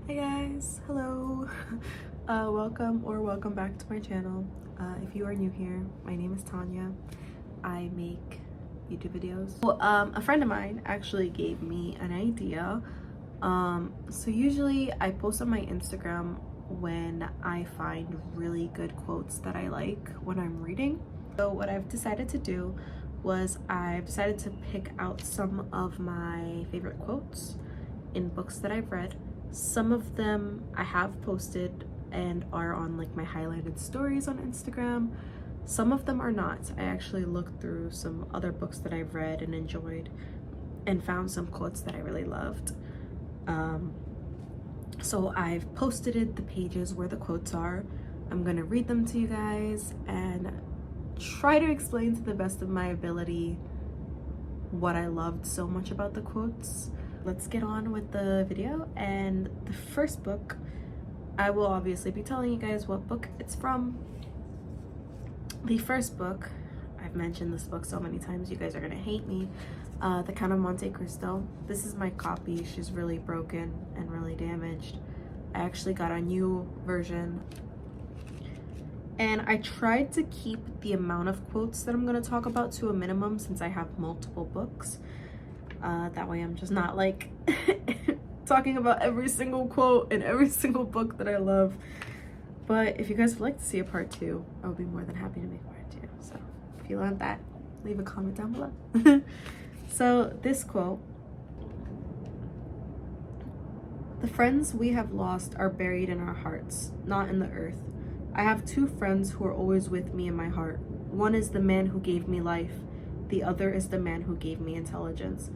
Hey guys, hello. Welcome back to my channel. If you are new here, my name is Tanya. I make YouTube videos. A friend of mine actually gave me an idea. So usually I post on my Instagram when I find really good quotes that I like when I'm reading. So what I've decided to do was I've decided to pick out some of my favorite quotes in books that I've read. Some of them I have posted and are on like my highlighted stories on Instagram. Some of them are not. I actually looked through some other books that I've read and enjoyed and found some quotes that I really loved. So I've posted the pages where the quotes are. I'm gonna read them to you guys and try to explain to the best of my ability what I loved so much about the quotes. Let's get on with the video. And the first book, I will obviously be telling you guys what book it's from. The first book, I've mentioned this book so many times, you guys are gonna hate me. The Count of Monte Cristo. This is my copy. She's really broken and really damaged. I actually got a new version. And I tried to keep the amount of quotes that I'm gonna talk about to a minimum since I have multiple books. That way I'm just not like talking about every single quote in every single book that I love. But if you guys would like to see a part 2, I would be more than happy to make part 2. So if you want that, leave a comment down below. So this quote: "The friends we have lost are buried in our hearts, not in the earth. I have 2 friends who are always with me in my heart. One is the man who gave me life. The other is the man who gave me intelligence.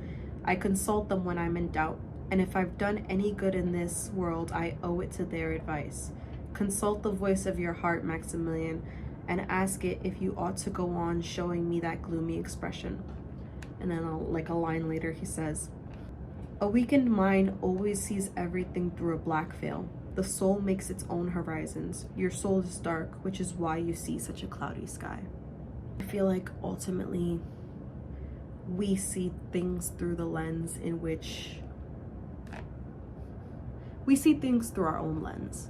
I consult them when I'm in doubt, and if I've done any good in this world, I owe it to their advice. Consult the voice of your heart, Maximilian, and ask it if you ought to go on showing me that gloomy expression." And then like a line later, he says, "A weakened mind always sees everything through a black veil. The soul makes its own horizons. Your soul is dark, which is why you see such a cloudy sky." I feel like ultimately we see things through the lens in which we see things through our own lens.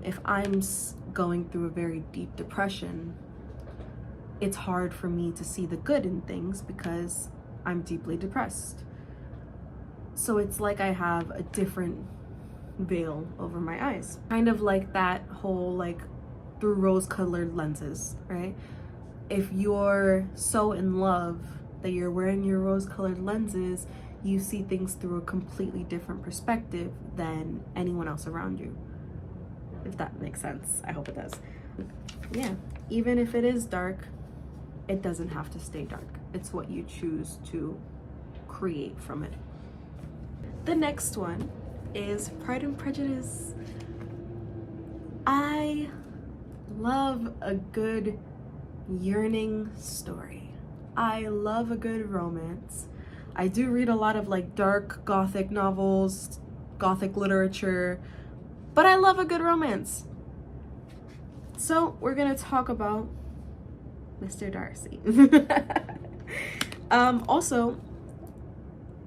If I'm going through a very deep depression, it's hard for me to see the good in things because I'm deeply depressed. So it's like I have a different veil over my eyes. Kind of like that whole like through rose-colored lenses, right? If you're so in love that you're wearing your rose-colored lenses, you see things through a completely different perspective than anyone else around you. If that makes sense. I hope it does. Yeah, even if it is dark, it doesn't have to stay dark. It's what you choose to create from it. The next one is Pride and Prejudice. I love a good yearning story. I love a good romance. I do read a lot of like dark gothic novels, gothic literature, but I love a good romance. So we're gonna talk about Mr. Darcy. Also,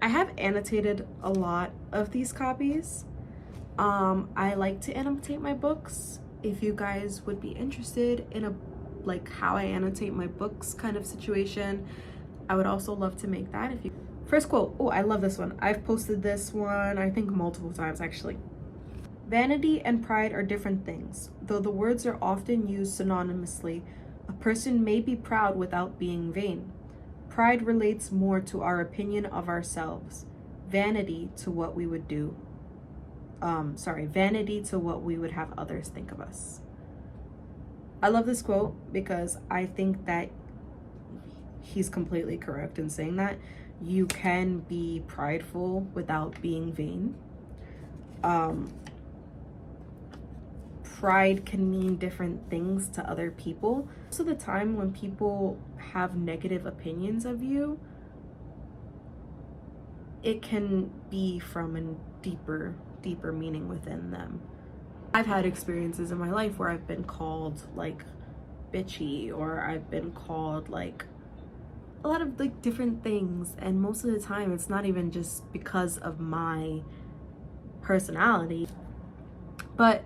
I have annotated a lot of these copies. I like to annotate my books. If you guys would be interested in a like how I annotate my books kind of situation, I would also love to make that. If you First quote, oh, I love this one. I've posted this one I think multiple times actually. "Vanity and pride are different things. Though the words are often used synonymously, a person may be proud without being vain. Pride relates more to our opinion of ourselves. Vanity to what we would do. Vanity to what we would have others think of us." I love this quote because I think that he's completely correct in saying that. You can be prideful without being vain. Pride can mean different things to other people. Most of the time when people have negative opinions of you, it can be from a deeper meaning within them. I've had experiences in my life where I've been called like bitchy, or I've been called like a lot of like different things, and most of the time it's not even just because of my personality. But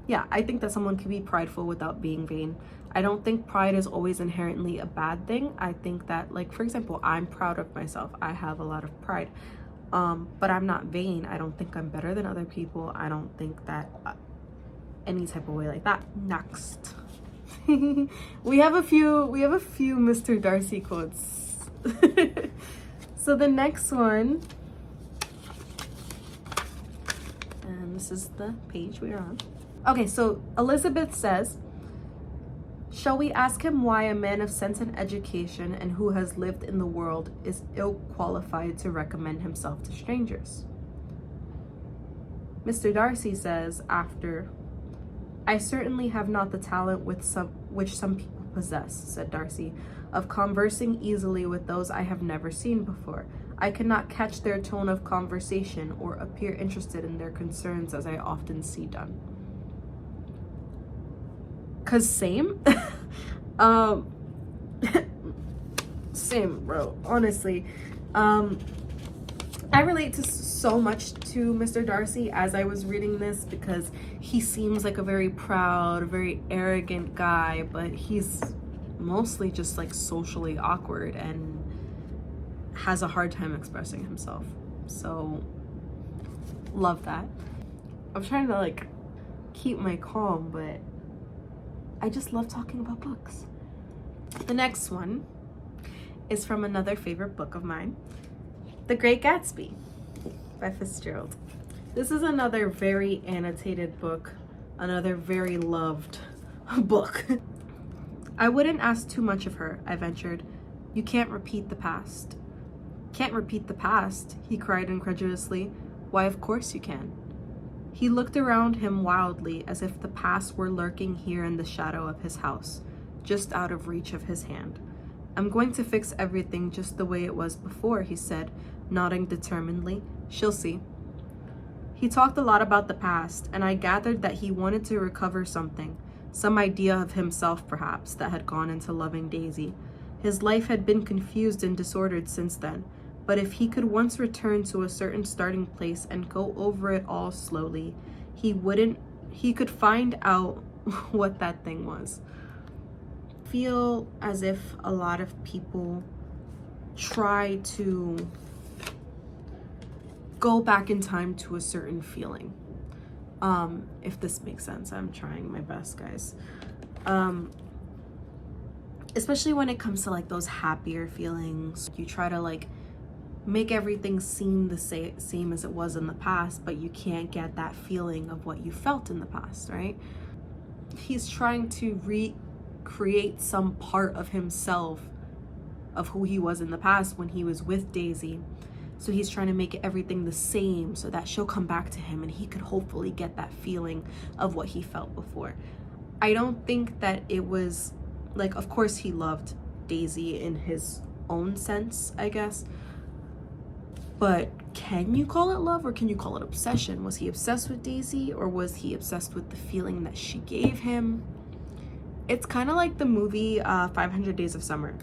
yeah, I think that someone can be prideful without being vain. I don't think pride is always inherently a bad thing. I think that, like, for example, I'm proud of myself. I have a lot of pride. But I'm not vain. I don't think I'm better than other people. I don't think that any type of way like that. Next. we have a few Mr. Darcy quotes. So the next one, and this is the page we're on. Okay, so Elizabeth says, shall we ask him why a man of sense and education and who has lived in the world is ill qualified to recommend himself to strangers? Mr. Darcy says after, I certainly have not the talent which some people possess, said Darcy, of conversing easily with those I have never seen before. I cannot catch their tone of conversation or appear interested in their concerns as I often see done. 'Cause same. Same, bro, honestly. I relate to so much to Mr. Darcy as I was reading this, because he seems like a very proud, very arrogant guy, but he's mostly just like socially awkward and has a hard time expressing himself. So love that. I'm trying to like keep my calm, but I just love talking about books. The next one is from another favorite book of mine, The Great Gatsby by Fitzgerald. This is another very annotated book, another very loved book. I wouldn't ask too much of her, I ventured. You can't repeat the past. Can't repeat the past, he cried incredulously. Why, of course you can. He looked around him wildly, as if the past were lurking here in the shadow of his house, just out of reach of his hand. I'm going to fix everything just the way it was before, he said, nodding determinedly. She'll see. He talked a lot about the past, and I gathered that he wanted to recover something, some idea of himself perhaps, that had gone into loving Daisy. His life had been confused and disordered since then, but if he could once return to a certain starting place and go over it all slowly, he could find out what that thing was. I feel as if a lot of people try to go back in time to a certain feeling. If this makes sense, I'm trying my best, guys. Especially when it comes to like those happier feelings. You try to like make everything seem the same as it was in the past, but you can't get that feeling of what you felt in the past, right? He's trying to recreate some part of himself, of who he was in the past when he was with Daisy. So he's trying to make everything the same so that she'll come back to him and he could hopefully get that feeling of what he felt before. I don't think that it was like, of course he loved Daisy in his own sense, I guess. But can you call it love or can you call it obsession? Was he obsessed with Daisy or was he obsessed with the feeling that she gave him? It's kind of like the movie 500 Days of Summer.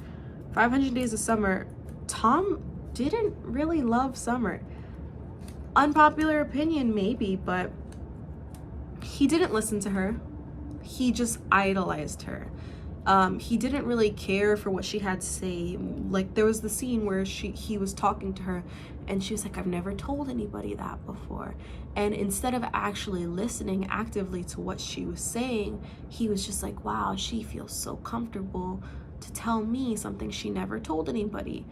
500 Days of Summer, Tom didn't really love Summer. Unpopular opinion maybe, but he didn't listen to her. He just idolized her. He didn't really care for what she had to say. Like there was the scene where he was talking to her and she was like, I've never told anybody that before. And instead of actually listening actively to what she was saying, he was just like, wow, she feels so comfortable to tell me something she never told anybody.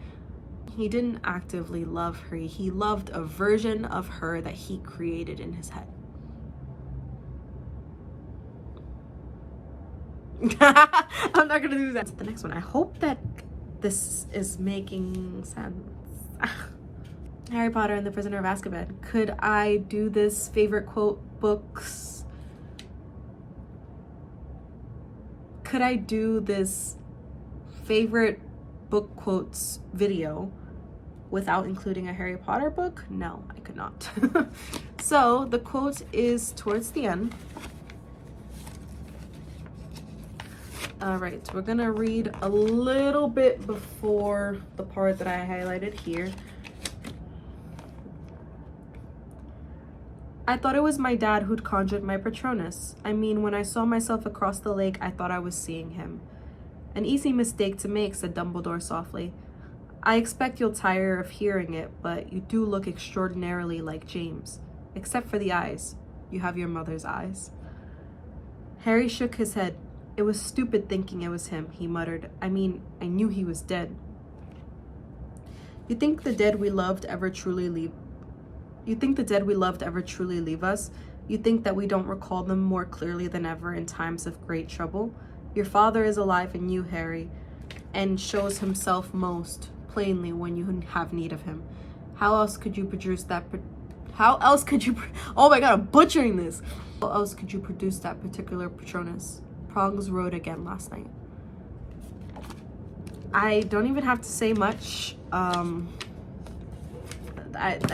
He didn't actively love her. He loved a version of her that he created in his head. I'm not gonna do that. The next one. I hope that this is making sense. Harry Potter and the Prisoner of Azkaban. Could I do this favorite quote books? Could I do this favorite book quotes video without including a Harry Potter book? No, I could not. So the quote is towards the end. All right, we're gonna read a little bit before the part that I highlighted here. I thought it was my dad who'd conjured my Patronus. I mean, when I saw myself across the lake, I thought I was seeing him. An easy mistake to make, said Dumbledore softly. I expect you'll tire of hearing it, but you do look extraordinarily like James. Except for the eyes. You have your mother's eyes. Harry shook his head. It was stupid thinking it was him, he muttered. I mean, I knew he was dead. You think the dead we loved ever truly leave us? You think that we don't recall them more clearly than ever in times of great trouble? Your father is alive in you, Harry, and shows himself most plainly when you have need of him. How else could you produce that oh my god, I'm butchering this. How else could you produce that particular Patronus? Prongs rode again last night. I don't even have to say much. I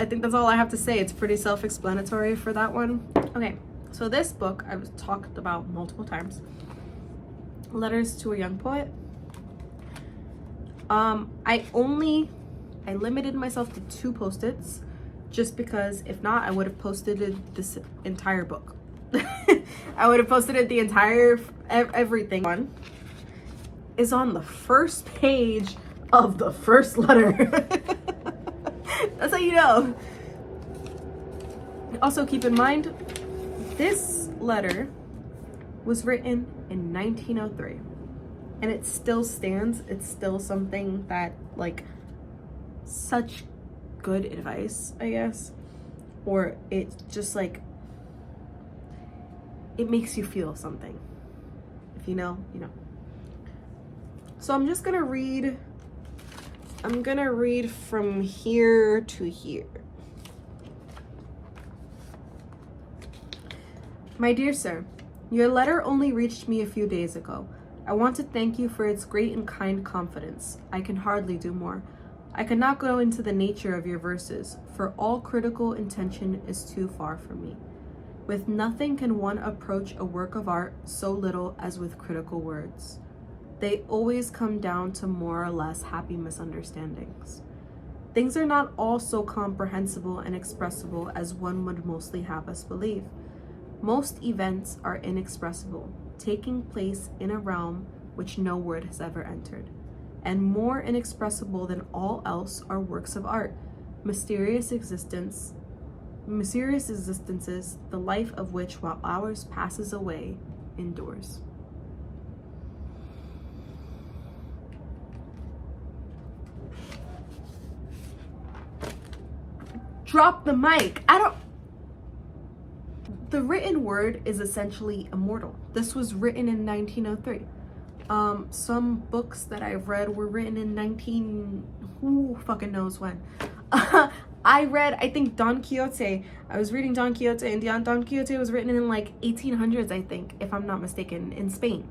think that's all I have to say. It's pretty self-explanatory for that one. Okay, so this book I've talked about multiple times. Letters to a Young Poet. I limited myself to 2 post-its just because if not, I would have posted this entire book. I would have posted it the entire everything. One is on the first page of the first letter. That's how you know. Also keep in mind, this letter was written in 1903 and it still stands. It's still something that, like, such good advice, I guess, or it just, like, it makes you feel something. If you know, you know. So I'm just gonna read from here to here. My dear sir, your letter only reached me a few days ago. I want to thank you for its great and kind confidence. I can hardly do more. I cannot go into the nature of your verses, for all critical intention is too far from me. With nothing can one approach a work of art so little as with critical words. They always come down to more or less happy misunderstandings. Things are not all so comprehensible and expressible as one would mostly have us believe. Most events are inexpressible, taking place in a realm which no word has ever entered. And more inexpressible than all else are works of art, mysterious existences, the life of which, while ours passes away, endures. Drop the mic. The written word is essentially immortal. This was written in 1903. Some books that I've read were written in who fucking knows when. I think Don Quixote. I was reading Don Quixote, and Don Quixote was written in like 1800s, I think, if I'm not mistaken, in Spain.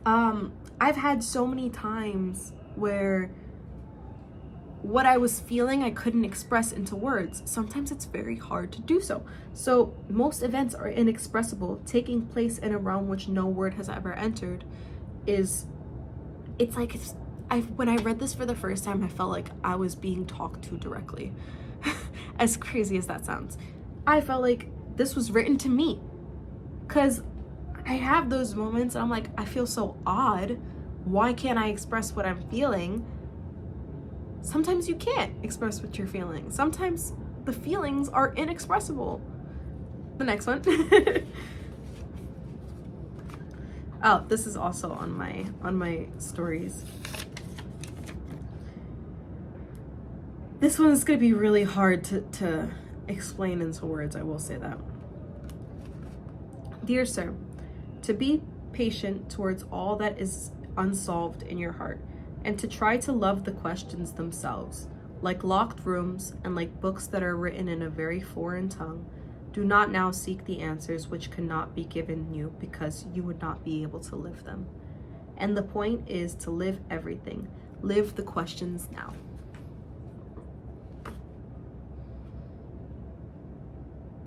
I've had so many times where what I was feeling I couldn't express into words. Sometimes it's very hard to do so. So most events are inexpressible, taking place in a realm which no word has ever entered. When I read this for the first time, I felt like I was being talked to directly. As crazy as that sounds. I felt like this was written to me. Cause I have those moments and I'm like, I feel so odd. Why can't I express what I'm feeling? Sometimes you can't express what you're feeling. Sometimes the feelings are inexpressible. The next one. Oh, this is also on my stories. This one is gonna be really hard to explain into words, I will say that. Dear sir, to be patient towards all that is unsolved in your heart, and to try to love the questions themselves, like locked rooms and like books that are written in a very foreign tongue. Do not now seek the answers which cannot be given you because you would not be able to live them. And the point is to live everything. Live the questions now.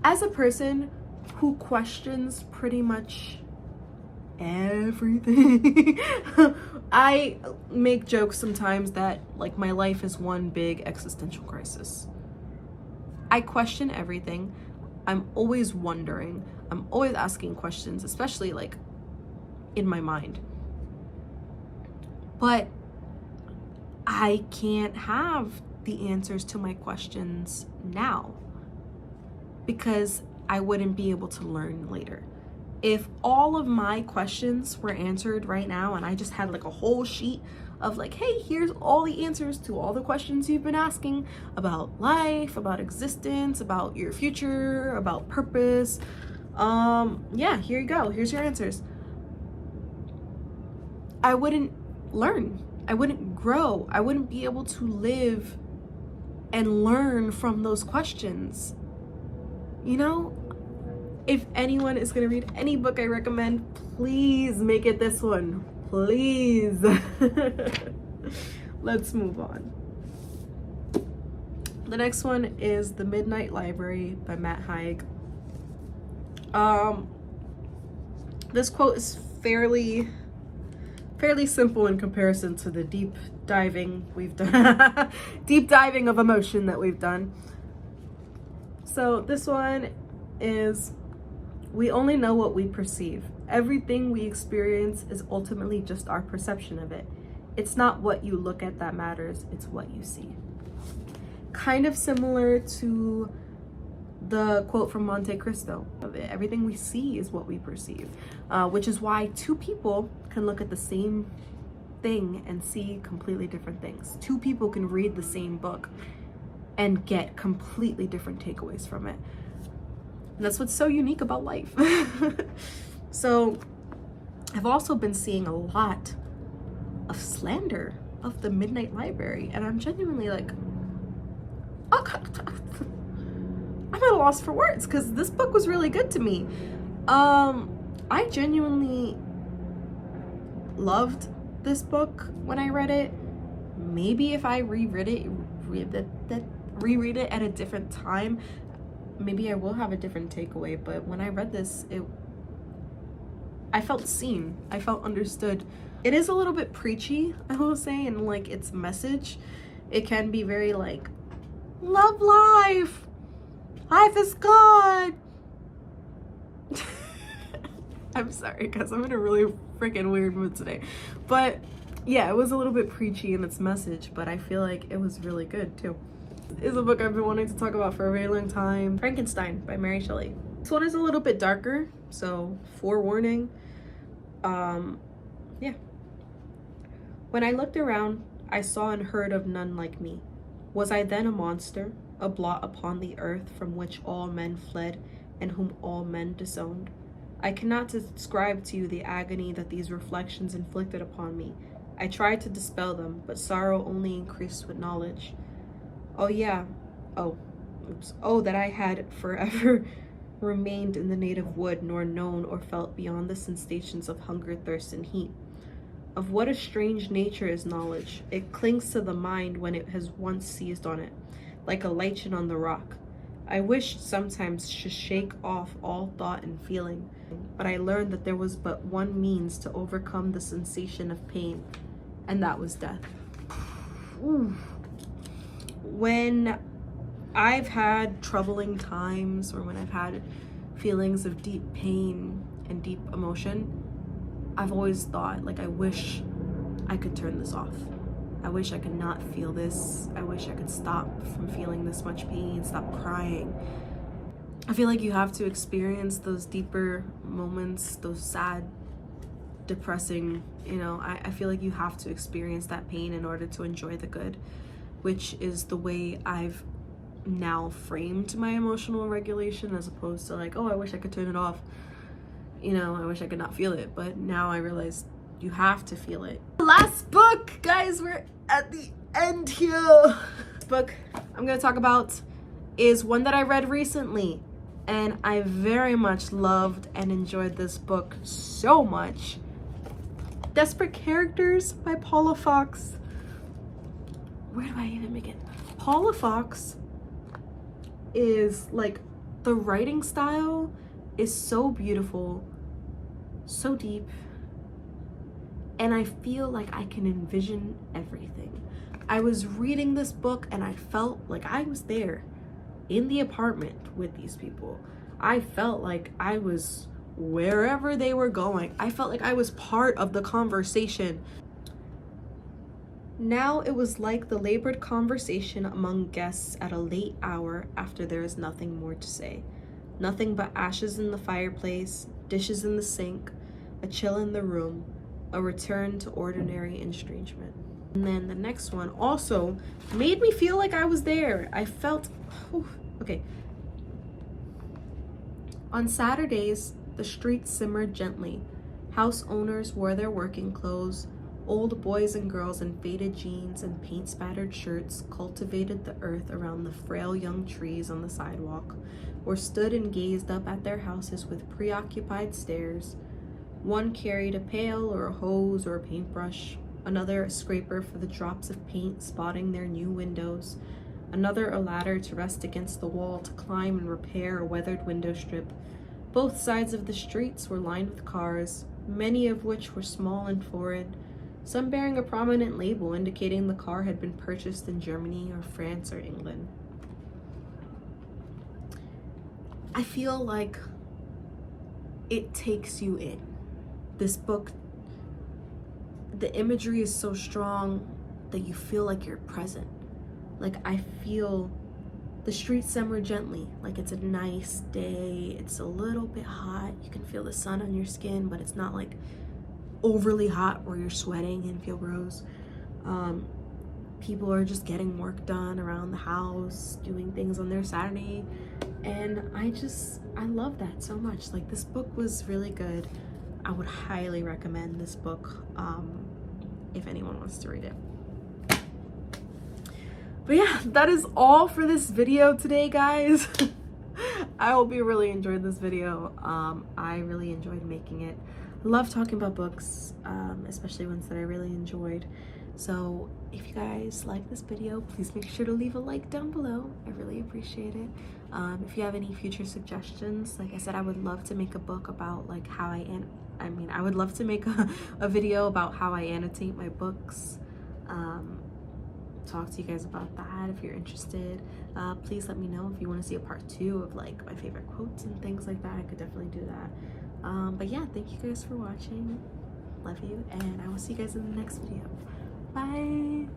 As a person who questions pretty much everything, I make jokes sometimes that like my life is one big existential crisis. I question everything. I'm always wondering. I'm always asking questions, especially like in my mind. But I can't have the answers to my questions now because I wouldn't be able to learn later. If all of my questions were answered right now and I just had like a whole sheet of like, hey, here's all the answers to all the questions you've been asking about life, about existence, about your future, about purpose. Yeah, here you go. Here's your answers. I wouldn't learn. I wouldn't grow. I wouldn't be able to live and learn from those questions. You know, if anyone is going to read any book I recommend, please make it this one. Please. Let's move on. The next one is The Midnight Library by Matt Haig. This quote is fairly simple in comparison to the deep diving we've done. Deep diving of emotion that we've done. So this one is, we only know what we perceive. Everything we experience is ultimately just our perception of it. It's not what you look at that matters, it's what you see. Kind of similar to the quote from Monte Cristo. Everything we see is what we perceive, which is why two people can look at the same thing and see completely different things. Two people can read the same book and get completely different takeaways from it. And that's what's so unique about life. So I've also been seeing a lot of slander of The Midnight Library, and I'm genuinely like, oh, I'm at a loss for words because this book was really good to me. I genuinely loved this book when I read it. Maybe if I reread it at a different time, maybe I will have a different takeaway. But when I read this, I felt seen. I felt understood. It is a little bit preachy, I will say, and like its message. It can be very like, love life. Life is good. I'm sorry, guys. I'm in a really freaking weird mood today. But yeah, it was a little bit preachy in its message, but I feel like it was really good too. Is a book I've been wanting to talk about for a very long time. Frankenstein by Mary Shelley. This one is a little bit darker, so forewarning. Yeah. When I looked around, I saw and heard of none like me. Was I then a monster, a blot upon the earth from which all men fled and whom all men disowned? I cannot describe to you the agony that these reflections inflicted upon me. I tried to dispel them, but sorrow only increased with knowledge. Oh that I had forever remained in the native wood, nor known or felt beyond the sensations of hunger, thirst, and heat. Of what a strange nature is knowledge. It clings to the mind when it has once seized on it, like a lichen on the rock. I wished sometimes to shake off all thought and feeling, but I learned that there was but one means to overcome the sensation of pain, and that was death. Ooh. When I've had troubling times, or when I've had feelings of deep pain and deep emotion, I've always thought, like, I wish I could turn this off. I wish I could not feel this. I wish I could stop from feeling this much pain, stop crying. I feel like you have to experience those deeper moments, those sad, depressing, I feel like you have to experience that pain in order to enjoy the good, which is the way I've now framed my emotional regulation, as opposed to like, oh, I wish I could turn it off. I wish I could not feel it, but now I realize you have to feel it. Last book, guys, we're at the end here. This book I'm gonna talk about is one that I read recently, and I very much loved and enjoyed this book so much. Desperate Characters by Paula Fox. Where do I even begin? Paula Fox is like, the writing style is so beautiful, so deep, and I feel like I can envision everything. I was reading this book and I felt like I was there. in the apartment with these people. I felt like I was wherever they were going. I felt like I was part of the conversation. Now it was like the labored conversation among guests at a late hour after there is nothing more to say. Nothing but ashes in the fireplace, dishes in the sink, a chill in the room, a return to ordinary estrangement. And then the next one also made me feel like I was there. I felt, okay. On Saturdays, the streets simmered gently. House owners wore their working clothes. Old boys and girls in faded jeans and paint-spattered shirts cultivated the earth around the frail young trees on the sidewalk, or stood and gazed up at their houses with preoccupied stares. One carried a pail or a hose or a paintbrush, another a scraper for the drops of paint spotting their new windows, another a ladder to rest against the wall to climb and repair a weathered window strip. Both sides of the streets were lined with cars, many of which were small and foreign, some bearing a prominent label indicating the car had been purchased in Germany or France or England. I feel like it takes you in. This book, the imagery is so strong that you feel like you're present. Like, I feel the streets simmer gently, like it's a nice day, it's a little bit hot, you can feel the sun on your skin, but it's not like overly hot where you're sweating and feel gross. People are just getting work done around the house, doing things on their Saturday, and I love that so much. Like, this book was really good. I would highly recommend this book if anyone wants to read it. But yeah, that is all for this video today, guys. I hope you really enjoyed this video. I really enjoyed making it. I love talking about books, especially ones that I really enjoyed. So if you guys like this video, please make sure to leave a like down below. I really appreciate it. If you have any future suggestions, like I said, I would love to make a book about like how I would love to make a video about how I annotate my books. Talk to you guys about that if you're interested. Please let me know if you want to see a part 2 of like my favorite quotes and things like that. I could definitely do that. But yeah, thank you guys for watching. Love you, and I will see you guys in the next video. Bye.